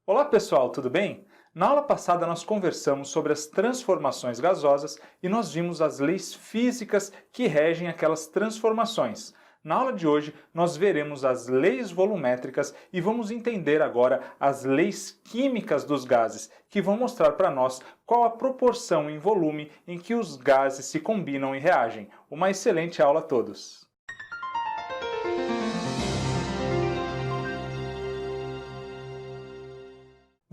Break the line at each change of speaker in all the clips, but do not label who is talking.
Olá pessoal, tudo bem? Na aula passada nós conversamos sobre as transformações gasosas e nós vimos as leis físicas que regem aquelas transformações. Na aula de hoje nós veremos as leis volumétricas e vamos entender agora as leis químicas dos gases, que vão mostrar para nós qual a proporção em volume em que os gases se combinam e reagem. Uma excelente aula a todos!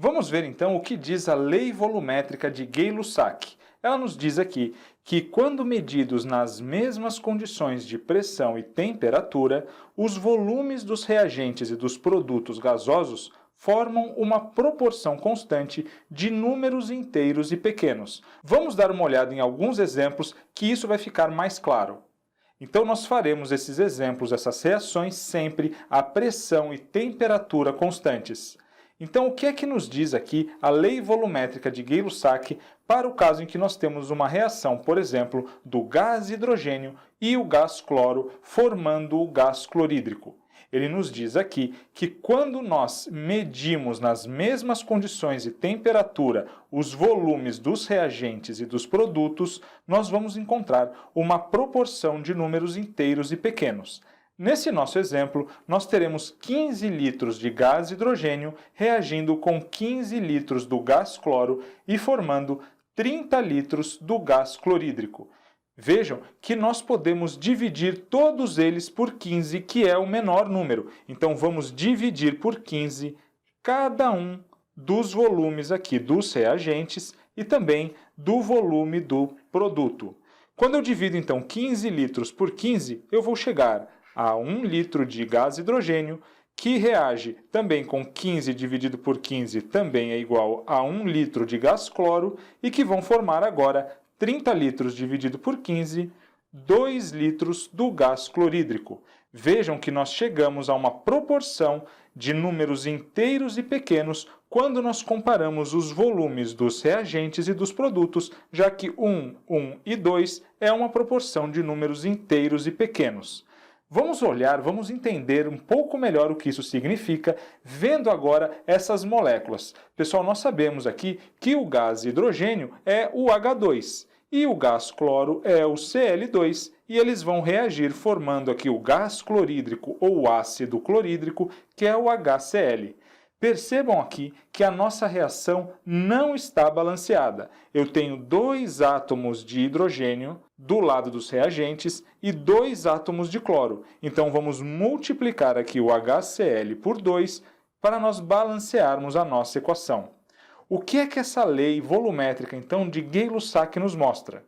Vamos ver então o que diz a lei volumétrica de Gay-Lussac. Ela nos diz aqui que quando medidos nas mesmas condições de pressão e temperatura, os volumes dos reagentes e dos produtos gasosos formam uma proporção constante de números inteiros e pequenos. Vamos dar uma olhada em alguns exemplos que isso vai ficar mais claro. Então nós faremos esses exemplos, essas reações sempre a pressão e temperatura constantes. Então, o que é que nos diz aqui a lei volumétrica de Gay-Lussac para o caso em que nós temos uma reação, por exemplo, do gás hidrogênio e o gás cloro formando o gás clorídrico? Ele nos diz aqui que quando nós medimos nas mesmas condições de temperatura os volumes dos reagentes e dos produtos, nós vamos encontrar uma proporção de números inteiros e pequenos. Nesse nosso exemplo, nós teremos 15 litros de gás hidrogênio reagindo com 15 litros do gás cloro e formando 30 litros do gás clorídrico. Vejam que nós podemos dividir todos eles por 15, que é o menor número. Então, vamos dividir por 15 cada um dos volumes aqui dos reagentes e também do volume do produto. Quando eu divido, então, 15 litros por 15, eu vou chegar a 1 litro de gás hidrogênio, que reage também com 15 dividido por 15 também é igual a 1 litro de gás cloro e que vão formar agora 30 litros dividido por 15, 2 litros do gás clorídrico. Vejam que nós chegamos a uma proporção de números inteiros e pequenos quando nós comparamos os volumes dos reagentes e dos produtos, já que 1, 1 e 2 é uma proporção de números inteiros e pequenos. Vamos olhar, vamos entender um pouco melhor o que isso significa, vendo agora essas moléculas. Pessoal, nós sabemos aqui que o gás hidrogênio é o H2 e o gás cloro é o Cl2 e eles vão reagir formando aqui o gás clorídrico ou ácido clorídrico, que é o HCl. Percebam aqui que a nossa reação não está balanceada. Eu tenho 2 átomos de hidrogênio do lado dos reagentes e 2 átomos de cloro. Então vamos multiplicar aqui o HCl por 2 para nós balancearmos a nossa equação. O que é que essa lei volumétrica então de Gay-Lussac nos mostra?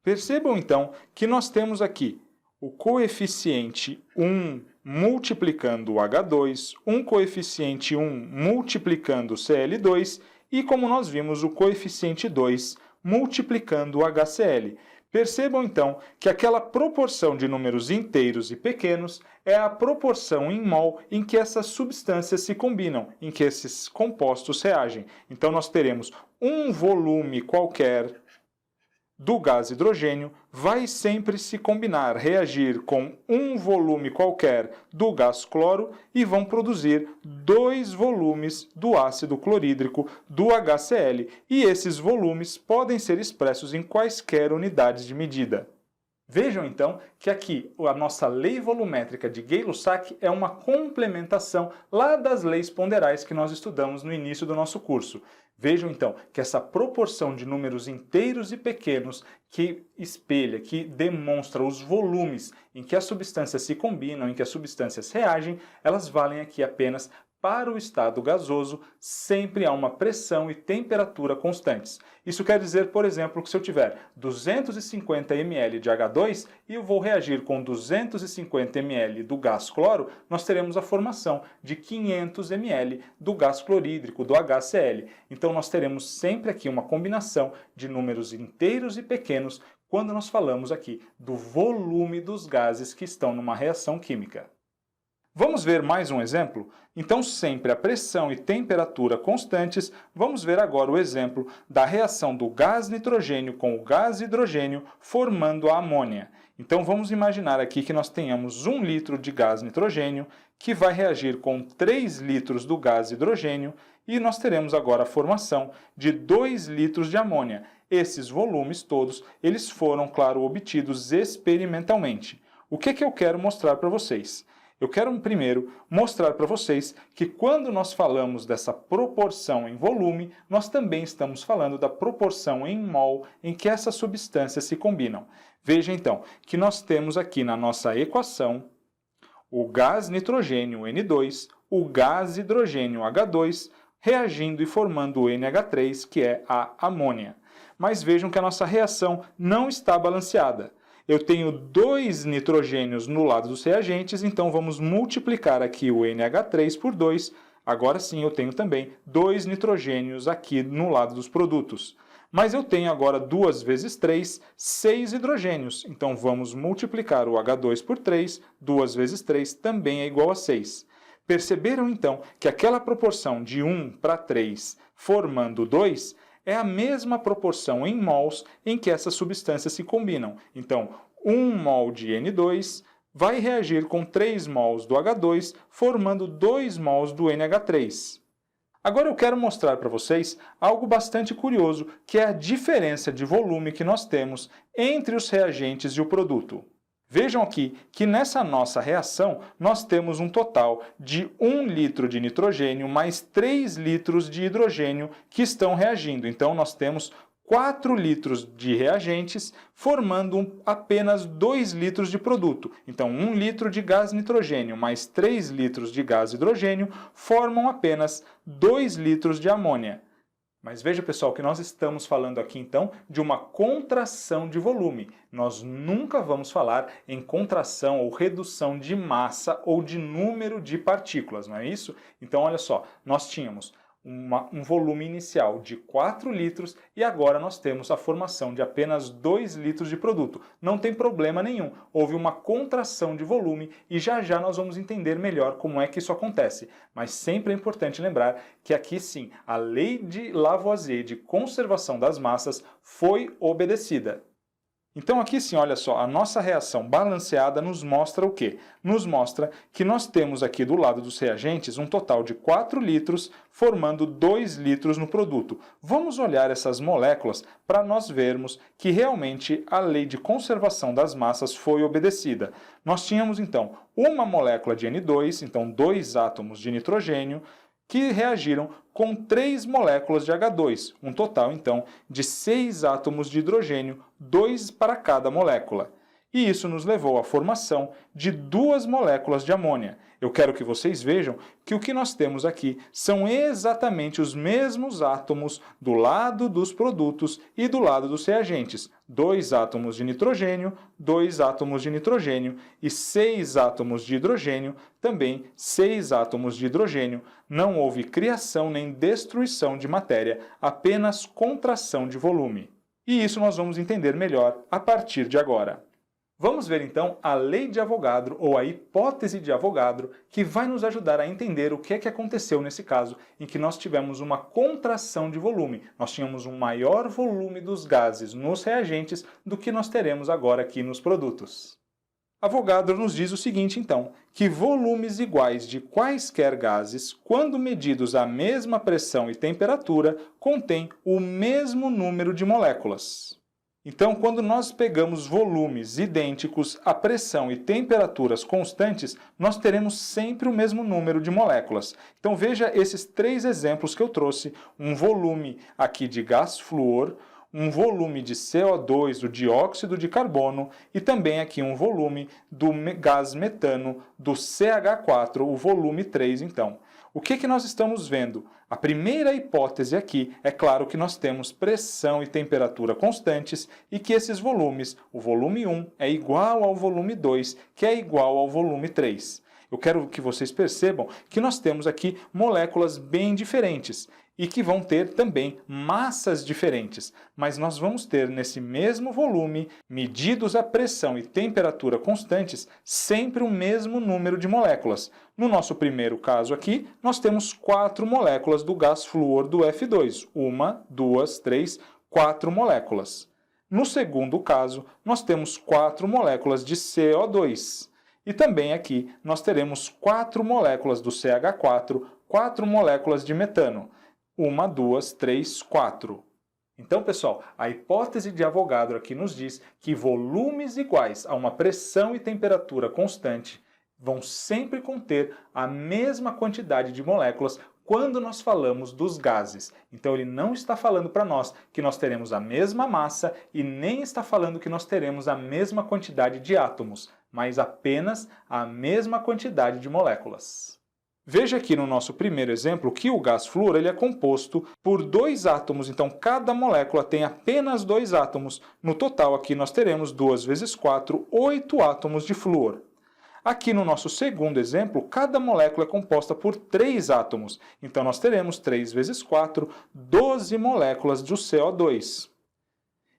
Percebam então que nós temos aqui o coeficiente 1 multiplicando o H2, um coeficiente 1 multiplicando o Cl2 e, como nós vimos, o coeficiente 2 multiplicando o HCl. Percebam então que aquela proporção de números inteiros e pequenos é a proporção em mol em que essas substâncias se combinam, em que esses compostos reagem. Então nós teremos um volume qualquer do gás hidrogênio vai sempre se combinar, reagir com um volume qualquer do gás cloro e vão produzir 2 volumes do ácido clorídrico do HCl. E esses volumes podem ser expressos em quaisquer unidades de medida. Vejam então que aqui a nossa lei volumétrica de Gay-Lussac é uma complementação lá das leis ponderais que nós estudamos no início do nosso curso. Vejam então que essa proporção de números inteiros e pequenos que espelha, que demonstra os volumes em que as substâncias se combinam, em que as substâncias reagem, elas valem aqui apenas para o estado gasoso, sempre há uma pressão e temperatura constantes. Isso quer dizer, por exemplo, que se eu tiver 250 ml de H2 e eu vou reagir com 250 ml do gás cloro, nós teremos a formação de 500 ml do gás clorídrico, do HCl. Então nós teremos sempre aqui uma combinação de números inteiros e pequenos quando nós falamos aqui do volume dos gases que estão numa reação química. Vamos ver mais um exemplo? Então, sempre a pressão e temperatura constantes, vamos ver agora o exemplo da reação do gás nitrogênio com o gás hidrogênio formando a amônia. Então, vamos imaginar aqui que nós tenhamos 1 litro de gás nitrogênio que vai reagir com 3 litros do gás hidrogênio e nós teremos agora a formação de 2 litros de amônia. Esses volumes todos, eles foram, claro, obtidos experimentalmente. O que eu quero mostrar para vocês? Eu quero primeiro mostrar para vocês que quando nós falamos dessa proporção em volume, nós também estamos falando da proporção em mol em que essas substâncias se combinam. Veja então que nós temos aqui na nossa equação o gás nitrogênio N2, o gás hidrogênio H2, reagindo e formando o NH3, que é a amônia. Mas vejam que a nossa reação não está balanceada. Eu tenho 2 nitrogênios no lado dos reagentes, então vamos multiplicar aqui o NH3 por 2. Agora sim eu tenho também 2 nitrogênios aqui no lado dos produtos. Mas eu tenho agora 2 vezes 3, 6 hidrogênios. Então vamos multiplicar o H2 por 3, 2 vezes 3 também é igual a 6. Perceberam então que aquela proporção de 1 para 3 formando 2 é a mesma proporção em mols em que essas substâncias se combinam. Então, 1 mol de N2 vai reagir com 3 mols do H2, formando 2 mols do NH3. Agora eu quero mostrar para vocês algo bastante curioso, que é a diferença de volume que nós temos entre os reagentes e o produto. Vejam aqui que nessa nossa reação nós temos um total de 1 litro de nitrogênio mais 3 litros de hidrogênio que estão reagindo. Então nós temos 4 litros de reagentes formando apenas 2 litros de produto. Então 1 litro de gás nitrogênio mais 3 litros de gás hidrogênio formam apenas 2 litros de amônia. Mas veja, pessoal, que nós estamos falando aqui, então, de uma contração de volume. Nós nunca vamos falar em contração ou redução de massa ou de número de partículas, não é isso? Então, olha só, nós tínhamos um volume inicial de 4 litros e agora nós temos a formação de apenas 2 litros de produto. Não tem problema nenhum, houve uma contração de volume e já já nós vamos entender melhor como é que isso acontece. Mas sempre é importante lembrar que aqui sim, a lei de Lavoisier de conservação das massas foi obedecida. Então aqui sim, olha só, a nossa reação balanceada nos mostra o quê? Nos mostra que nós temos aqui do lado dos reagentes um total de 4 litros formando 2 litros no produto. Vamos olhar essas moléculas para nós vermos que realmente a lei de conservação das massas foi obedecida. Nós tínhamos então uma molécula de N2, então 2 átomos de nitrogênio, que reagiram com 3 moléculas de H2, um total, então, de 6 átomos de hidrogênio, 2 para cada molécula. E isso nos levou à formação de 2 moléculas de amônia. Eu quero que vocês vejam que o que nós temos aqui são exatamente os mesmos átomos do lado dos produtos e do lado dos reagentes. 2 átomos de nitrogênio, 2 átomos de nitrogênio e 6 átomos de hidrogênio, também 6 átomos de hidrogênio. Não houve criação nem destruição de matéria, apenas contração de volume. E isso nós vamos entender melhor a partir de agora. Vamos ver então a lei de Avogadro, ou a hipótese de Avogadro, que vai nos ajudar a entender o que é que aconteceu nesse caso em que nós tivemos uma contração de volume. Nós tínhamos um maior volume dos gases nos reagentes do que nós teremos agora aqui nos produtos. Avogadro nos diz o seguinte então, que volumes iguais de quaisquer gases, quando medidos à mesma pressão e temperatura, contêm o mesmo número de moléculas. Então, quando nós pegamos volumes idênticos a pressão e temperaturas constantes, nós teremos sempre o mesmo número de moléculas. Então, veja esses 3 exemplos que eu trouxe. Um volume aqui de gás flúor, um volume de CO2, o dióxido de carbono, e também aqui um volume do gás metano, do CH4, o volume 3, então. O que nós estamos vendo? A primeira hipótese aqui é claro que nós temos pressão e temperatura constantes e que esses volumes, o volume 1 é igual ao volume 2, que é igual ao volume 3. Eu quero que vocês percebam que nós temos aqui moléculas bem diferentes e que vão ter também massas diferentes, mas nós vamos ter nesse mesmo volume, medidos a pressão e temperatura constantes, sempre o mesmo número de moléculas. No nosso primeiro caso aqui, nós temos 4 moléculas do gás flúor do F2, 1, 2, 3, 4 moléculas. No segundo caso, nós temos 4 moléculas de CO2. E também aqui nós teremos 4 moléculas do CH4, 4 moléculas de metano. 1, 2, 3, 4. Então, pessoal, a hipótese de Avogadro aqui nos diz que volumes iguais a uma pressão e temperatura constante vão sempre conter a mesma quantidade de moléculas quando nós falamos dos gases. Então, ele não está falando para nós que nós teremos a mesma massa e nem está falando que nós teremos a mesma quantidade de átomos, mas apenas a mesma quantidade de moléculas. Veja aqui no nosso primeiro exemplo que o gás flúor ele é composto por 2 átomos, então cada molécula tem apenas 2 átomos. No total aqui nós teremos 2 vezes 4, 8 átomos de flúor. Aqui no nosso segundo exemplo, cada molécula é composta por 3 átomos, então nós teremos 3 vezes 4, 12 moléculas do CO2.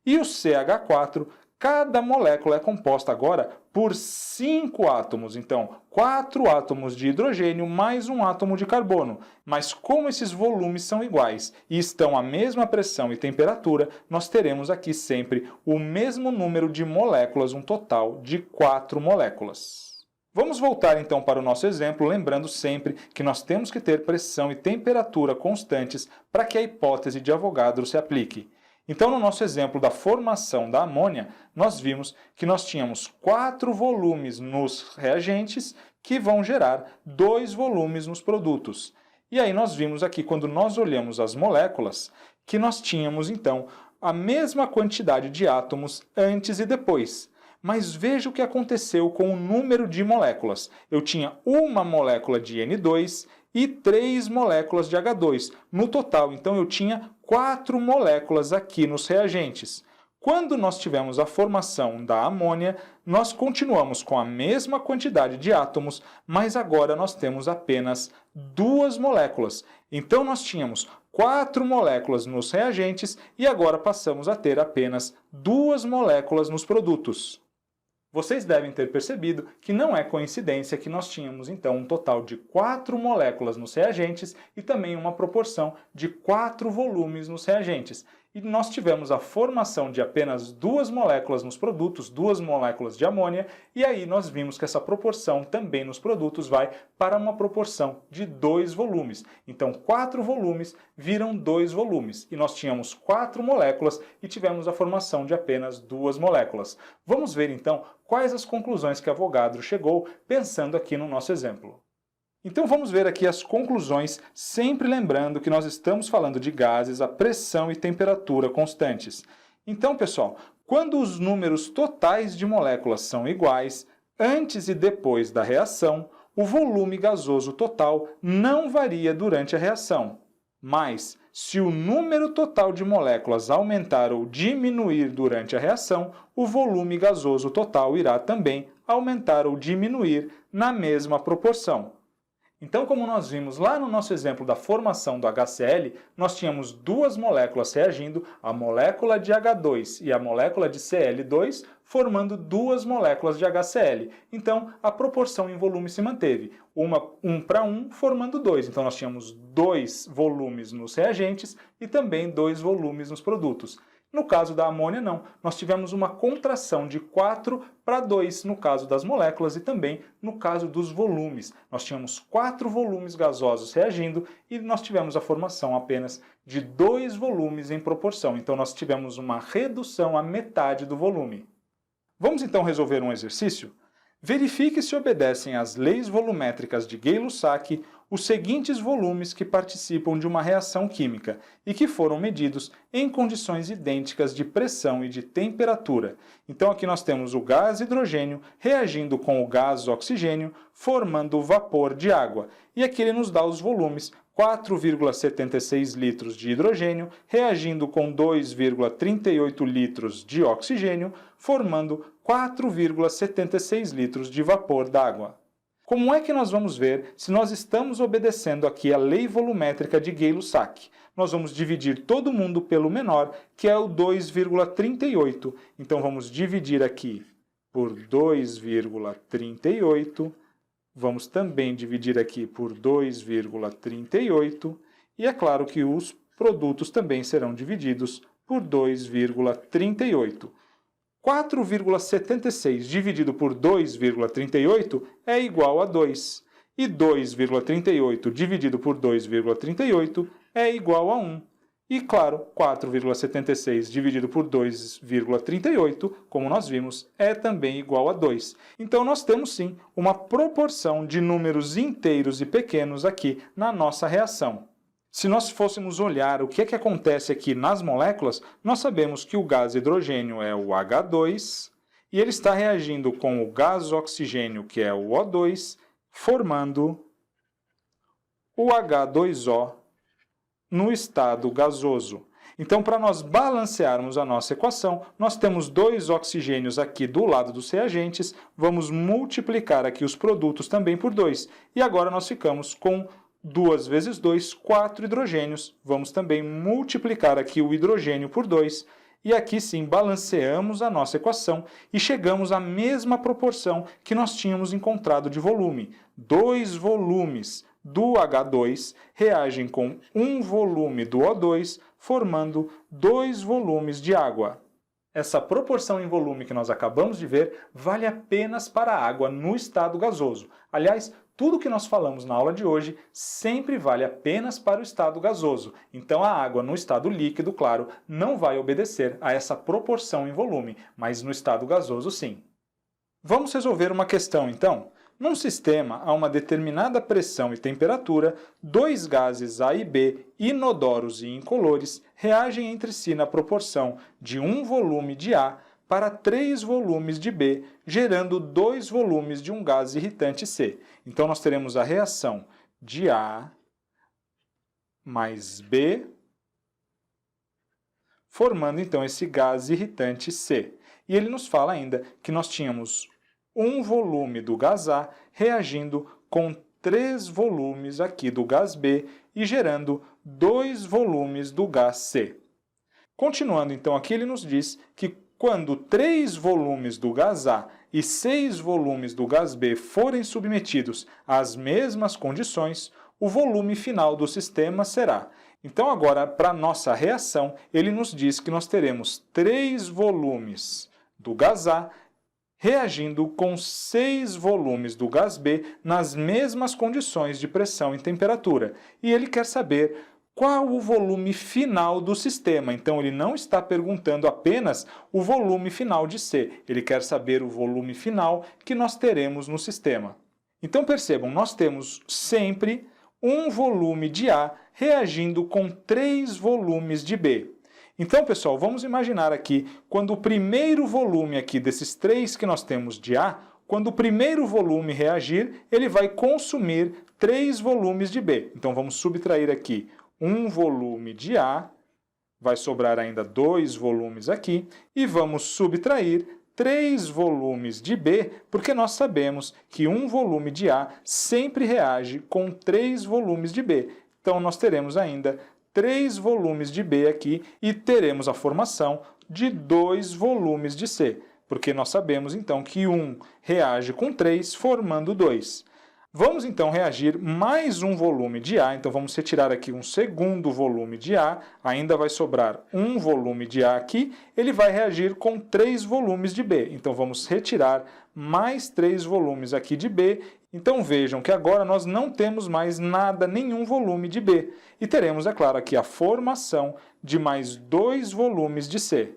E o CH4, cada molécula é composta agora por 5 átomos, então 4 átomos de hidrogênio mais um átomo de carbono. Mas como esses volumes são iguais e estão à mesma pressão e temperatura, nós teremos aqui sempre o mesmo número de moléculas, um total de 4 moléculas. Vamos voltar então para o nosso exemplo, lembrando sempre que nós temos que ter pressão e temperatura constantes para que a hipótese de Avogadro se aplique. Então, no nosso exemplo da formação da amônia, nós vimos que nós tínhamos 4 volumes nos reagentes que vão gerar 2 volumes nos produtos. E aí nós vimos aqui, quando nós olhamos as moléculas, que nós tínhamos então a mesma quantidade de átomos antes e depois. Mas veja o que aconteceu com o número de moléculas. Eu tinha uma molécula de N2 e 3 moléculas de H2. No total, então, eu tinha 4 moléculas aqui nos reagentes. Quando nós tivemos a formação da amônia, nós continuamos com a mesma quantidade de átomos, mas agora nós temos apenas 2 moléculas. Então, nós tínhamos 4 moléculas nos reagentes e agora passamos a ter apenas 2 moléculas nos produtos. Vocês devem ter percebido que não é coincidência que nós tínhamos então um total de 4 moléculas nos reagentes e também uma proporção de 4 volumes nos reagentes. E nós tivemos a formação de apenas 2 moléculas nos produtos, 2 moléculas de amônia, e aí nós vimos que essa proporção também nos produtos vai para uma proporção de 2 volumes. Então 4 volumes viram 2 volumes, e nós tínhamos 4 moléculas e tivemos a formação de apenas 2 moléculas. Vamos ver então quais as conclusões que Avogadro chegou pensando aqui no nosso exemplo. Então vamos ver aqui as conclusões, sempre lembrando que nós estamos falando de gases a pressão e temperatura constantes. Então, pessoal, quando os números totais de moléculas são iguais, antes e depois da reação, o volume gasoso total não varia durante a reação. Mas, se o número total de moléculas aumentar ou diminuir durante a reação, o volume gasoso total irá também aumentar ou diminuir na mesma proporção. Então, como nós vimos lá no nosso exemplo da formação do HCl, nós tínhamos 2 moléculas reagindo, a molécula de H2 e a molécula de Cl2, formando 2 moléculas de HCl. Então, a proporção em volume se manteve, 1 para 1, formando 2. Então, nós tínhamos 2 volumes nos reagentes e também 2 volumes nos produtos. No caso da amônia, não. Nós tivemos uma contração de 4 para 2 no caso das moléculas e também no caso dos volumes. Nós tínhamos 4 volumes gasosos reagindo e nós tivemos a formação apenas de 2 volumes em proporção. Então, nós tivemos uma redução à metade do volume. Vamos então resolver um exercício? Verifique se obedecem às leis volumétricas de Gay-Lussac os seguintes volumes que participam de uma reação química e que foram medidos em condições idênticas de pressão e de temperatura. Então aqui nós temos o gás hidrogênio reagindo com o gás oxigênio, formando o vapor de água. E aqui ele nos dá os volumes: 4,76 litros de hidrogênio reagindo com 2,38 litros de oxigênio, formando 4,76 litros de vapor d'água. Como é que nós vamos ver se nós estamos obedecendo aqui a lei volumétrica de Gay-Lussac? Nós vamos dividir todo mundo pelo menor, que é o 2,38. Então vamos dividir aqui por 2,38. Vamos também dividir aqui por 2,38. E é claro que os produtos também serão divididos por 2,38. 4,76 dividido por 2,38 é igual a 2. E 2,38 dividido por 2,38 é igual a 1. E, claro, 4,76 dividido por 2,38, como nós vimos, é também igual a 2. Então, nós temos, sim, uma proporção de números inteiros e pequenos aqui na nossa reação. Se nós fôssemos olhar o que é que acontece aqui nas moléculas, nós sabemos que o gás hidrogênio é o H2, e ele está reagindo com o gás oxigênio, que é o O2, formando o H2O no estado gasoso. Então, para nós balancearmos a nossa equação, nós temos 2 oxigênios aqui do lado dos reagentes, vamos multiplicar aqui os produtos também por 2. E agora nós ficamos com 2 vezes 2, 4 hidrogênios. Vamos também multiplicar aqui o hidrogênio por 2. E aqui sim, balanceamos a nossa equação e chegamos à mesma proporção que nós tínhamos encontrado de volume. 2 volumes do H2 reagem com 1 volume do O2, formando 2 volumes de água. Essa proporção em volume que nós acabamos de ver vale apenas para a água no estado gasoso. Aliás, tudo que nós falamos na aula de hoje sempre vale apenas para o estado gasoso. Então, a água no estado líquido, claro, não vai obedecer a essa proporção em volume, mas no estado gasoso, sim. Vamos resolver uma questão, então? Num sistema a uma determinada pressão e temperatura, 2 gases A e B, inodoros e incolores, reagem entre si na proporção de 1 volume de A para 3 volumes de B, gerando 2 volumes de um gás irritante C. Então, nós teremos a reação de A mais B, formando, então, esse gás irritante C. E ele nos fala ainda que nós tínhamos 1 volume do gás A reagindo com 3 volumes aqui do gás B e gerando 2 volumes do gás C. Continuando, então, aqui ele nos diz que quando 3 volumes do gás A e 6 volumes do gás B forem submetidos às mesmas condições, o volume final do sistema será. Então, agora, para a nossa reação, ele nos diz que nós teremos 3 volumes do gás A reagindo com 6 volumes do gás B nas mesmas condições de pressão e temperatura. E ele quer saber qual o volume final do sistema. Então, ele não está perguntando apenas o volume final de C, ele quer saber o volume final que nós teremos no sistema. Então, percebam, nós temos sempre 1 volume de A reagindo com 3 volumes de B. Então, pessoal, vamos imaginar aqui, quando o primeiro volume aqui desses 3 que nós temos de A, quando o primeiro volume reagir, ele vai consumir 3 volumes de B. Então, vamos subtrair aqui 1 volume de A, vai sobrar ainda 2 volumes aqui, e vamos subtrair 3 volumes de B, porque nós sabemos que 1 volume de A sempre reage com 3 volumes de B. Então, nós teremos ainda 3 volumes de B aqui e teremos a formação de 2 volumes de C, porque nós sabemos, então, que 1 reage com 3, formando 2. Vamos, então, reagir mais 1 volume de A, então vamos retirar aqui um segundo volume de A, ainda vai sobrar 1 volume de A aqui, ele vai reagir com 3 volumes de B. Então, vamos retirar mais 3 volumes aqui de B. Então, vejam que agora nós não temos mais nada, nenhum volume de B. E teremos, é claro, aqui a formação de mais 2 volumes de C.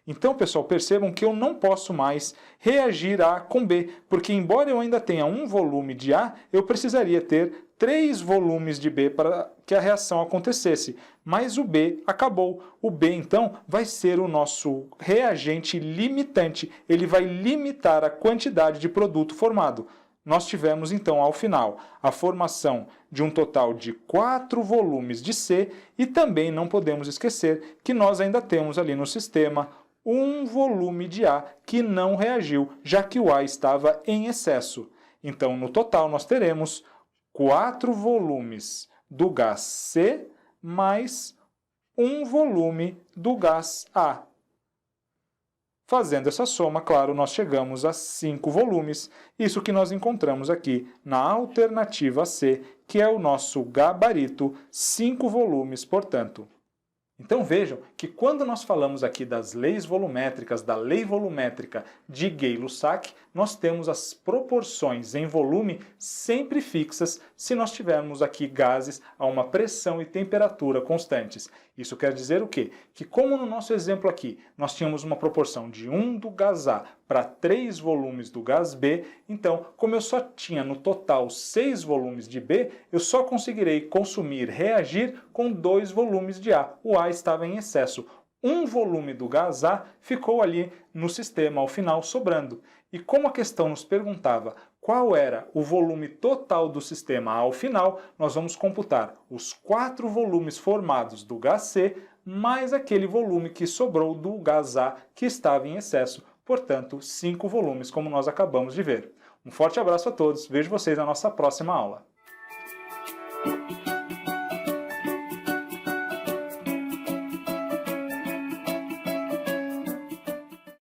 Então, pessoal, percebam que eu não posso mais reagir A com B, porque embora eu ainda tenha 1 volume de A, eu precisaria ter 3 volumes de B para que a reação acontecesse. Mas o B acabou. O B, então, vai ser o nosso reagente limitante. Ele vai limitar a quantidade de produto formado. Nós tivemos, então, ao final, a formação de um total de 4 volumes de C e também não podemos esquecer que nós ainda temos ali no sistema 1 volume de A que não reagiu, já que o A estava em excesso. Então, no total, nós teremos 4 volumes do gás C mais 1 volume do gás A. Fazendo essa soma, claro, nós chegamos a 5 volumes, isso que nós encontramos aqui na alternativa C, que é o nosso gabarito, 5 volumes, portanto. Então vejam que quando nós falamos aqui das leis volumétricas, da lei volumétrica de Gay-Lussac, nós temos as proporções em volume sempre fixas se nós tivermos aqui gases a uma pressão e temperatura constantes. Isso quer dizer o quê? Que como no nosso exemplo aqui, nós tínhamos uma proporção de 1 do gás A para 3 volumes do gás B, então, como eu só tinha no total 6 volumes de B, eu só conseguirei consumir, reagir com 2 volumes de A. O A estava em excesso. Um volume do gás A ficou ali no sistema, ao final, sobrando. E como a questão nos perguntava qual era o volume total do sistema ao final, nós vamos computar os 4 volumes formados do gás C, mais aquele volume que sobrou do gás A que estava em excesso. Portanto, 5 volumes, como nós acabamos de ver. Um forte abraço a todos, vejo vocês na nossa próxima aula.